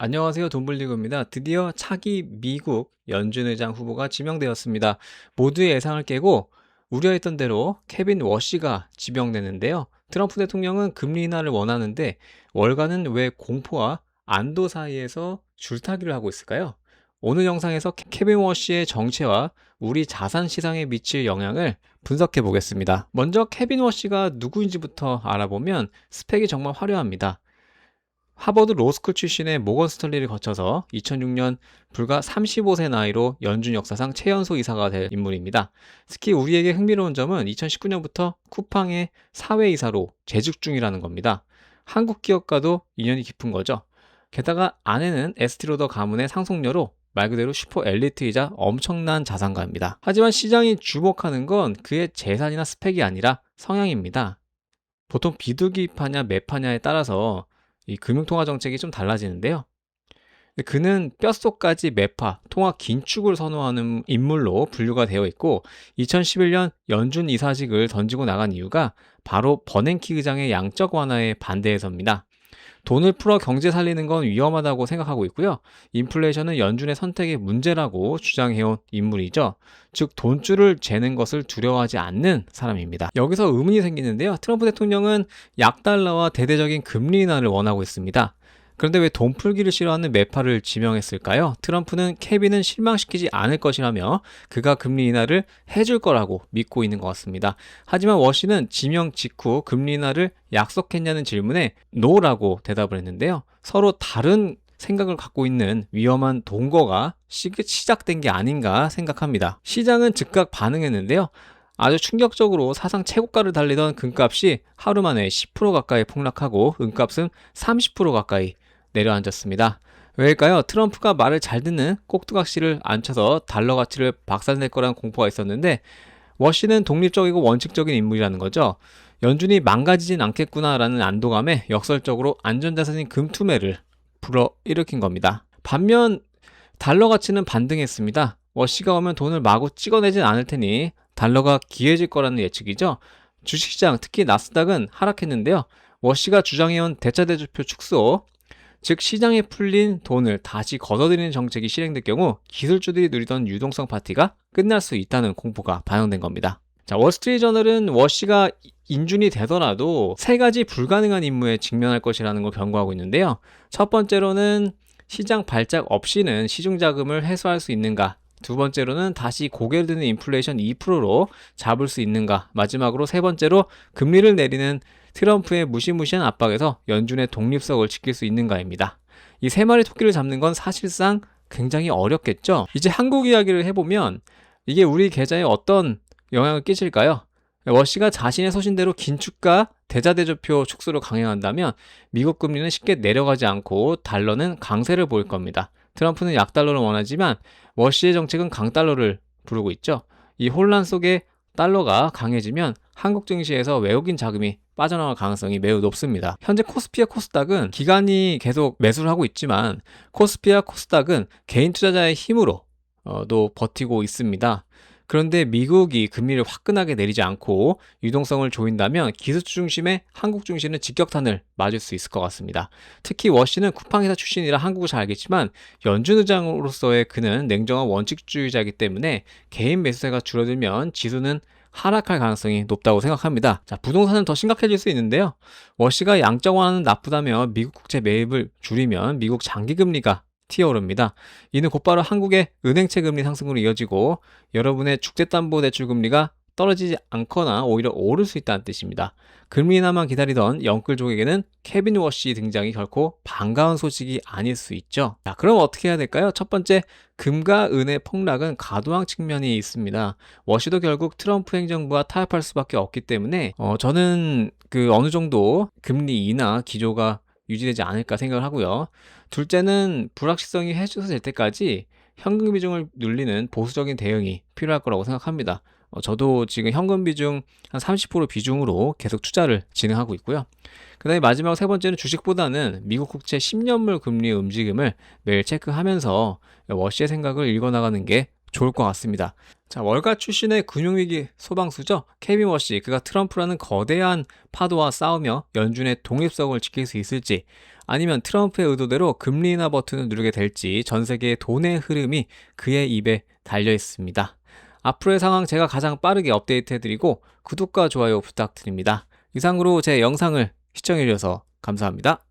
안녕하세요. 돈블리그입니다. 드디어 차기 미국 연준 의장 후보가 지명되었습니다. 모두의 예상을 깨고 우려했던 대로 케빈 워시가 지명되는데요. 트럼프 대통령은 금리 인하를 원하는데 월가는 왜 공포와 안도 사이에서 줄타기를 하고 있을까요? 오늘 영상에서 케빈 워시의 정체와 우리 자산 시장에 미칠 영향을 분석해 보겠습니다. 먼저 케빈 워시가 누구인지부터 알아보면 스펙이 정말 화려합니다. 하버드 로스쿨 출신의 모건 스털리를 거쳐서 2006년 불과 35세 나이로 연준 역사상 최연소 이사가 될 인물입니다. 특히 우리에게 흥미로운 점은 2019년부터 쿠팡의 사회이사로 재직 중이라는 겁니다. 한국 기업과도 인연이 깊은 거죠. 게다가 아내는 에스티로더 가문의 상속녀로 말 그대로 슈퍼 엘리트이자 엄청난 자산가입니다. 하지만 시장이 주목하는 건 그의 재산이나 스펙이 아니라 성향입니다. 보통 비둘기파냐 매파냐에 따라서 이 금융통화 정책이 좀 달라지는데요. 그는 뼛속까지 매파, 통화 긴축을 선호하는 인물로 분류가 되어 있고 2011년 연준 이사직을 던지고 나간 이유가 바로 버냉키 의장의 양적 완화에 반대해서입니다. 돈을 풀어 경제 살리는 건 위험하다고 생각하고 있고요. 인플레이션은 연준의 선택의 문제라고 주장해온 인물이죠. 즉 돈줄을 재는 것을 두려워하지 않는 사람입니다. 여기서 의문이 생기는데요. 트럼프 대통령은 약달러와 대대적인 금리 인하를 원하고 있습니다. 그런데 왜 돈 풀기를 싫어하는 매파를 지명했을까요? 트럼프는 케빈은 실망시키지 않을 것이라며 그가 금리 인하를 해줄 거라고 믿고 있는 것 같습니다. 하지만 워시는 지명 직후 금리 인하를 약속했냐는 질문에 no라고 대답을 했는데요. 서로 다른 생각을 갖고 있는 위험한 동거가 시작된 게 아닌가 생각합니다. 시장은 즉각 반응했는데요. 아주 충격적으로 사상 최고가를 달리던 금값이 하루 만에 10% 가까이 폭락하고 은값은 30% 가까이 내려앉았습니다. 왜일까요? 트럼프가 말을 잘 듣는 꼭두각시를 앉혀서 달러 가치를 박살낼 거라는 공포가 있었는데 워시는 독립적이고 원칙적인 인물이라는 거죠. 연준이 망가지진 않겠구나라는 안도감에 역설적으로 안전자산인 금투매를 불어일으킨 겁니다. 반면 달러 가치는 반등했습니다. 워시가 오면 돈을 마구 찍어내진 않을 테니 달러가 기해질 거라는 예측이죠. 주식시장, 특히 나스닥은 하락했는데요. 워시가 주장해온 대차대조표 축소, 즉 시장에 풀린 돈을 다시 걷어들이는 정책이 실행될 경우 기술주들이 누리던 유동성 파티가 끝날 수 있다는 공포가 반영된 겁니다. 자, 월스트리트저널은 워시가 인준이 되더라도 세 가지 불가능한 임무에 직면할 것이라는 걸 경고하고 있는데요. 첫 번째로는 시장 발작 없이는 시중 자금을 해소할 수 있는가? 두 번째로는 다시 고개를 드는 인플레이션 2%로 잡을 수 있는가? 마지막으로 세 번째로 금리를 내리는 트럼프의 무시무시한 압박에서 연준의 독립성을 지킬 수 있는가입니다. 이 세 마리 토끼를 잡는 건 사실상 굉장히 어렵겠죠. 이제 한국 이야기를 해보면 이게 우리 계좌에 어떤 영향을 끼칠까요? 워시가 자신의 소신대로 긴축과 대자대조표 축소를 강행한다면 미국 금리는 쉽게 내려가지 않고 달러는 강세를 보일 겁니다. 트럼프는 약달러를 원하지만 워시의 정책은 강달러를 부르고 있죠. 이 혼란 속에 달러가 강해지면 한국 증시에서 외국인 자금이 빠져나갈 가능성이 매우 높습니다. 현재 코스피와 코스닥은 기관이 계속 매수를 하고 있지만 코스피와 코스닥은 개인 투자자의 힘으로 도 버티고 있습니다. 그런데 미국이 금리를 화끈하게 내리지 않고 유동성을 조인다면 기술주 중심의 한국 증시는 직격탄을 맞을 수 있을 것 같습니다. 특히 워시는 쿠팡회사 출신이라 한국을 잘 알겠지만 연준 의장으로서의 그는 냉정한 원칙주의자이기 때문에 개인 매수세가 줄어들면 지수는 하락할 가능성이 높다고 생각합니다. 자, 부동산은 더 심각해질 수 있는데요. 워시가 양적 완화는 나쁘다며 미국 국채 매입을 줄이면 미국 장기금리가 튀어오릅니다. 이는 곧바로 한국의 은행채 금리 상승으로 이어지고 여러분의 주택담보대출 금리가 떨어지지 않거나 오히려 오를 수 있다는 뜻입니다. 금리 인하만 기다리던 영끌족에게는 케빈 워시 등장이 결코 반가운 소식이 아닐 수 있죠. 자, 그럼 어떻게 해야 될까요? 첫 번째, 금과 은의 폭락은 과도한 측면이 있습니다. 워시도 결국 트럼프 행정부와 타협할 수밖에 없기 때문에 저는 어느 정도 금리 인하 기조가 유지되지 않을까 생각을 하고요. 둘째는 불확실성이 해소될 때까지 현금 비중을 늘리는 보수적인 대응이 필요할 거라고 생각합니다. 저도 지금 현금 비중 한 30% 비중으로 계속 투자를 진행하고 있고요. 그 다음에 마지막 세 번째는 주식보다는 미국 국채 10년물 금리의 움직임을 매일 체크하면서 워시의 생각을 읽어나가는 게 좋을 것 같습니다. 자, 월가 출신의 금융위기 소방수죠. 케빈 워시, 그가 트럼프라는 거대한 파도와 싸우며 연준의 독립성을 지킬 수 있을지, 아니면 트럼프의 의도대로 금리 인하 버튼을 누르게 될지 전 세계의 돈의 흐름이 그의 입에 달려 있습니다. 앞으로의 상황 제가 가장 빠르게 업데이트해드리고 구독과 좋아요 부탁드립니다. 이상으로 제 영상을 시청해주셔서 감사합니다.